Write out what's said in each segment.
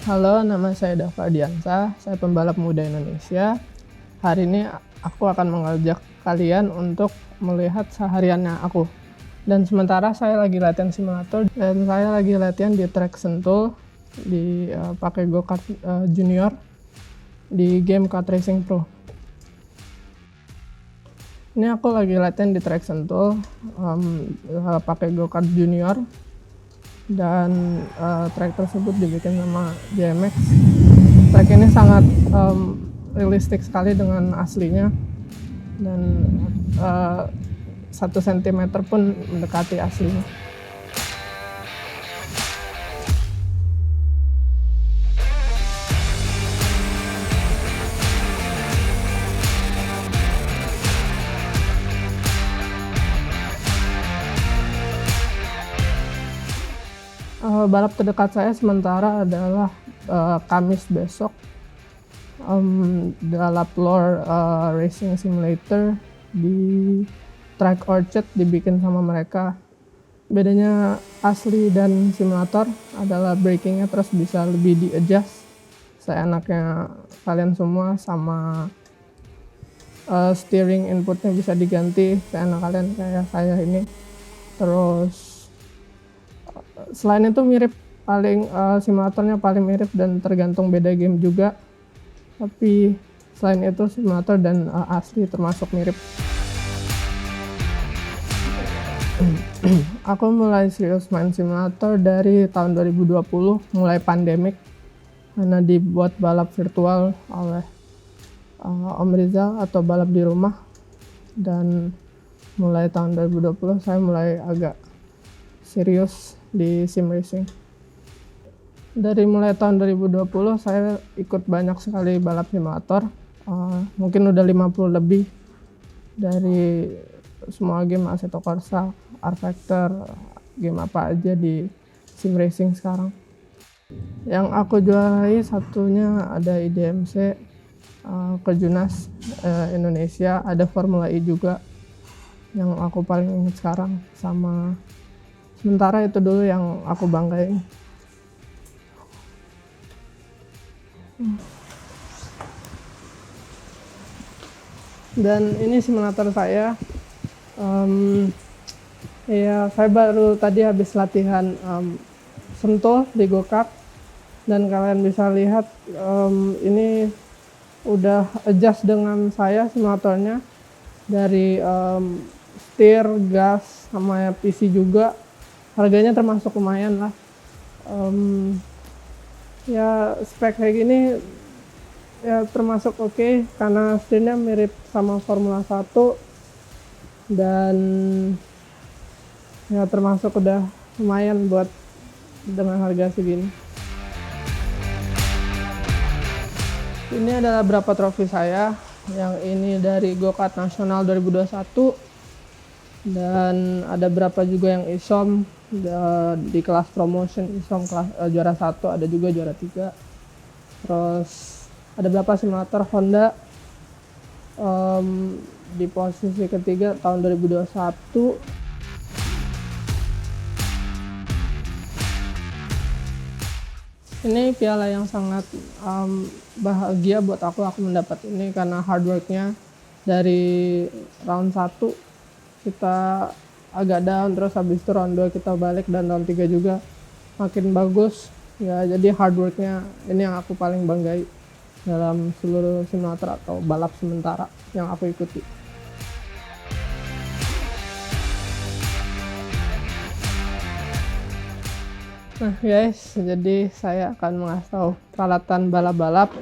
Halo, nama saya Dava Diansa, saya pembalap muda Indonesia. Hari ini aku akan mengajak kalian untuk melihat sehariannya aku. Dan sementara saya lagi latihan simulator dan saya lagi latihan di track Sentul pakai go-kart junior di game Kart Racing Pro. Ini aku lagi latihan di track Sentul pakai go-kart junior. Dan track tersebut dibikin sama JMX. Track ini sangat realistik sekali dengan aslinya, dan 1 cm pun mendekati aslinya. Balap terdekat saya sementara adalah Kamis besok, balap Lore Racing Simulator di Track Orchard, dibikin sama mereka. Bedanya asli dan simulator adalah brakingnya terus bisa lebih di-adjust seenaknya kalian semua, sama steering inputnya bisa diganti seenak kalian kayak saya ini. Terus selain itu mirip, simulatornya paling mirip dan tergantung beda game juga. Tapi selain itu simulator dan asli termasuk mirip. Aku mulai serius main simulator dari tahun 2020, mulai pandemik, karena dibuat balap virtual oleh Om Rizal atau balap di rumah. Dan mulai tahun 2020 saya mulai agak serius di sim racing. Dari mulai tahun 2020 saya ikut banyak sekali balap simulator, mungkin udah 50 lebih, dari semua game Assetto Corsa, rFactor, game apa aja di sim racing sekarang. Yang aku juarai satunya ada IDMC, Kejurnas Indonesia, ada Formula E juga yang aku paling ingat sekarang. Sama sementara itu dulu yang aku banggain. Dan ini simulator saya. Ya, saya baru tadi habis latihan Sentul di go-kart, dan kalian bisa lihat ini udah adjust dengan saya simulatornya, dari setir, gas, sama PC juga. Harganya termasuk lumayan lah. Ya spek kayak gini ya termasuk oke, karena setirnya mirip sama Formula 1 dan ya termasuk udah lumayan buat dengan harga segini. Ini adalah beberapa trofi saya. Yang ini dari Go-Kart Nasional 2021, dan ada berapa juga yang ISOM di kelas promotion. ISOM kelas juara 1, ada juga juara 3. Terus ada beberapa simulator Honda di posisi ketiga tahun 2021. Ini piala yang sangat bahagia buat aku mendapat ini, karena hard worknya. Dari round 1 kita agak down, terus habis itu round 2 kita balik, dan round 3 juga makin bagus ya. Jadi hard worknya ini yang aku paling banggai dalam seluruh simulator atau balap sementara yang aku ikuti. Nah guys, jadi saya akan mengasih tahu peralatan balap-balap.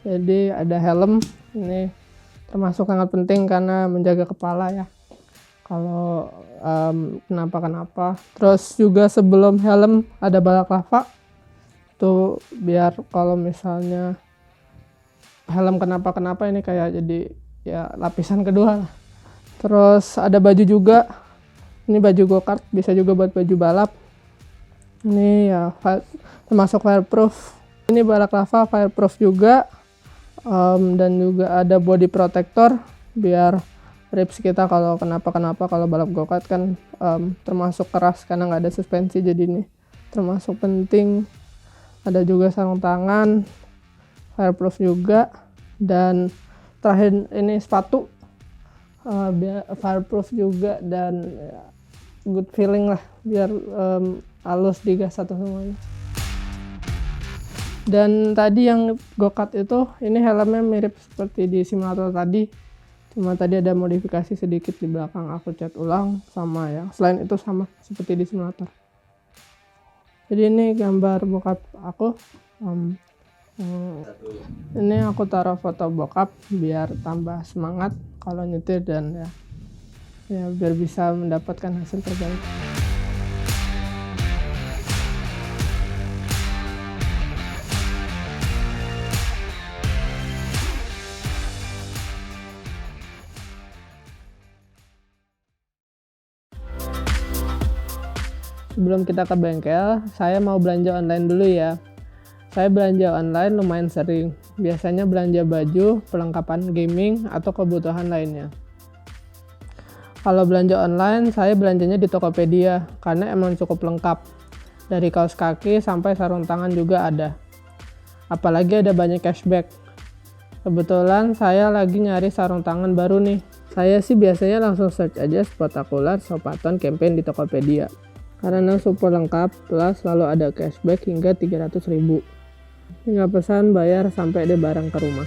Jadi ada helm, ini termasuk sangat penting karena menjaga kepala ya, kalau kenapa-kenapa. Terus juga sebelum helm ada balaklava, tuh biar kalau misalnya helm kenapa-kenapa ini kayak jadi ya lapisan kedua lah. Terus ada baju juga, ini baju go-kart, bisa juga buat baju balap. Ini ya termasuk fireproof. Ini balaklava fireproof juga, dan juga ada body protector biar ribs kita kalau kenapa-kenapa. Kalau balap go-kart kan termasuk keras karena nggak ada suspensi, jadi ini termasuk penting. Ada juga sarung tangan, fireproof juga, dan terakhir ini sepatu fireproof juga, dan ya, good feeling lah biar halus digas satu semuanya. Dan tadi yang go-kart itu, ini helmnya mirip seperti di simulator tadi, cuma tadi ada modifikasi sedikit di belakang, aku cat ulang sama ya. Selain itu sama seperti di simulator. Jadi ini gambar bokap aku. Ini aku taruh foto bokap biar tambah semangat kalau nyetir, dan ya biar bisa mendapatkan hasil terbaik. Sebelum kita ke bengkel, saya mau belanja online dulu ya. Saya belanja online lumayan sering. Biasanya belanja baju, perlengkapan gaming, atau kebutuhan lainnya. Kalau belanja online, saya belanjanya di Tokopedia karena emang cukup lengkap. Dari kaos kaki sampai sarung tangan juga ada. Apalagi ada banyak cashback. Kebetulan saya lagi nyari sarung tangan baru nih. Saya sih biasanya langsung search aja Sportacular Sopaton campaign di Tokopedia. Karena super lengkap, plus selalu ada cashback hingga 300.000. Tinggal pesan, bayar, sampai deh barang ke rumah.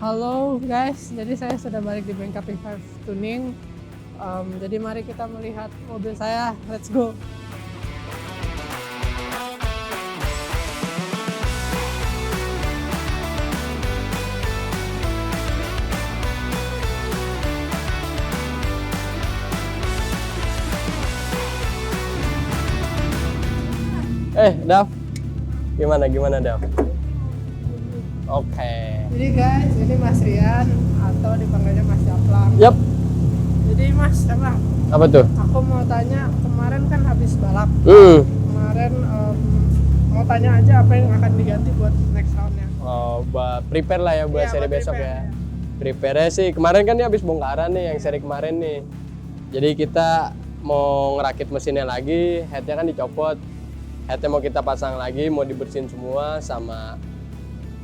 Halo guys, jadi saya sudah balik di bengkel P5 Tuning. Jadi mari kita melihat mobil saya, let's go. Dav, gimana Dav? Oke. Jadi guys, ini Mas Rian atau dipanggilnya Mas Japlang. Yap. Jadi Mas Japlang, Apa tuh? aku mau tanya, kemarin kan habis balap. Kemarin mau tanya aja apa yang akan diganti buat next roundnya. Oh, buat prepare lah ya buat seri besok ya. Prepare sih, kemarin kan dia habis bongkaran nih yang seri kemarin nih. Jadi kita mau ngerakit mesinnya lagi, headnya kan dicopot. Headnya mau kita pasang lagi, mau dibersihin semua, sama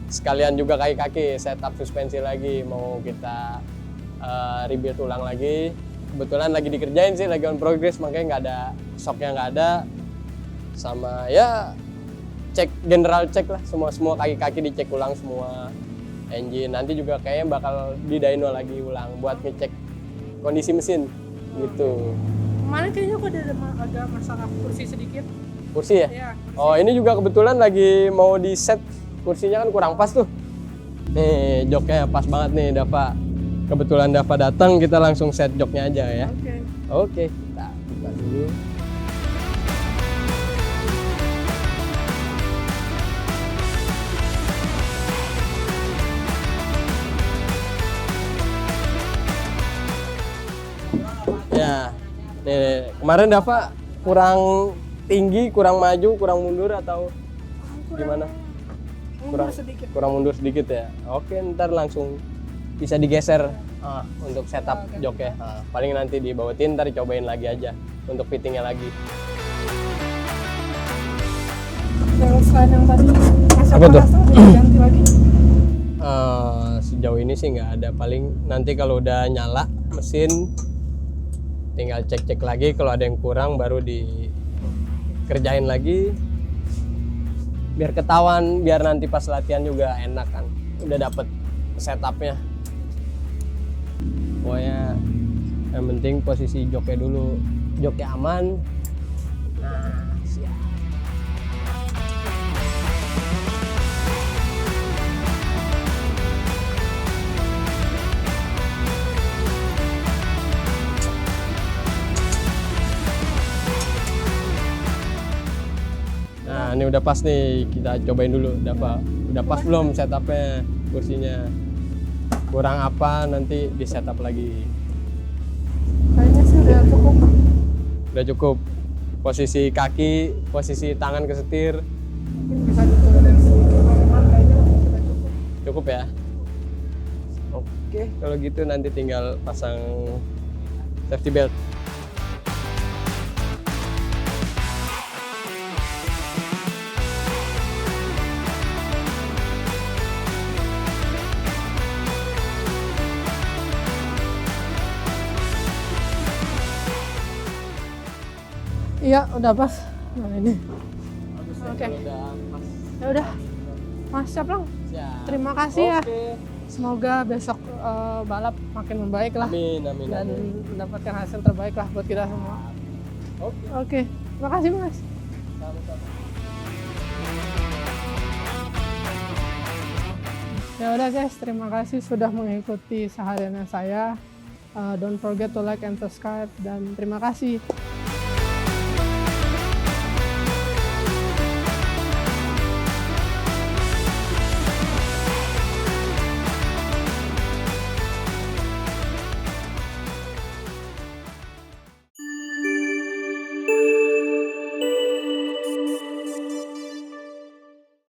sekalian juga kaki-kaki, setup suspensi lagi, mau kita rebuild ulang lagi. Kebetulan lagi dikerjain sih, lagi on progress, makanya nggak ada shocknya, nggak ada. Sama ya cek, general cek lah, semua kaki-kaki dicek ulang semua. Engine nanti juga kayaknya bakal di dyno lagi ulang buat ngecek kondisi mesin gitu. Kemarin kayaknya kok ada masalah kursi sedikit. Kursi ya? Iya, kursi. Oh, ini juga kebetulan lagi mau di set. Kursinya kan kurang pas tuh. Nih, joknya pas banget nih, Dava. Kebetulan Dava datang, kita langsung set joknya aja ya. Oke, kita buka dulu. Ya, nih, kemarin Dava kurang tinggi, kurang maju, kurang mundur atau gimana? Kurang mundur sedikit ya. Oke, ntar langsung bisa digeser untuk setup joknya. Paling nanti dibawatin, ntar dicobain lagi aja untuk fittingnya lagi. Yang selain yang tadi apa tuh? Ganti lagi? Sejauh ini sih nggak ada. Paling nanti kalau udah nyala mesin, tinggal cek-cek lagi. Kalau ada yang kurang baru dikerjain lagi. Biar ketahuan, biar nanti pas latihan juga enak kan, udah dapet setupnya. Pokoknya yang penting posisi joknya dulu, joknya aman. Nah, siap. Nah, ini udah pas nih, kita cobain dulu, Dava. Udah pas belum setupnya, kursinya? Kurang apa, nanti di setup lagi. Kayaknya sih udah cukup. Udah cukup. Posisi kaki, posisi tangan ke setir. Mungkin bisa diturunin sedikit, cuman kayaknya sudah cukup. Cukup ya? Oke, kalau gitu nanti tinggal pasang safety belt. Iya, udah pas. Nah ini. Oke. Udah pas. Ya udah. Mas Caplang, Siap. terima kasih ya. Oke. Semoga besok balap makin membaik lah Amin, amin, dan amin. mendapatkan hasil terbaik lah buat kita semua. Oke. Oke, terima kasih Mas. Sama-sama. Ya udah guys, terima kasih sudah mengikuti seharian saya. Don't forget to like and subscribe dan terima kasih.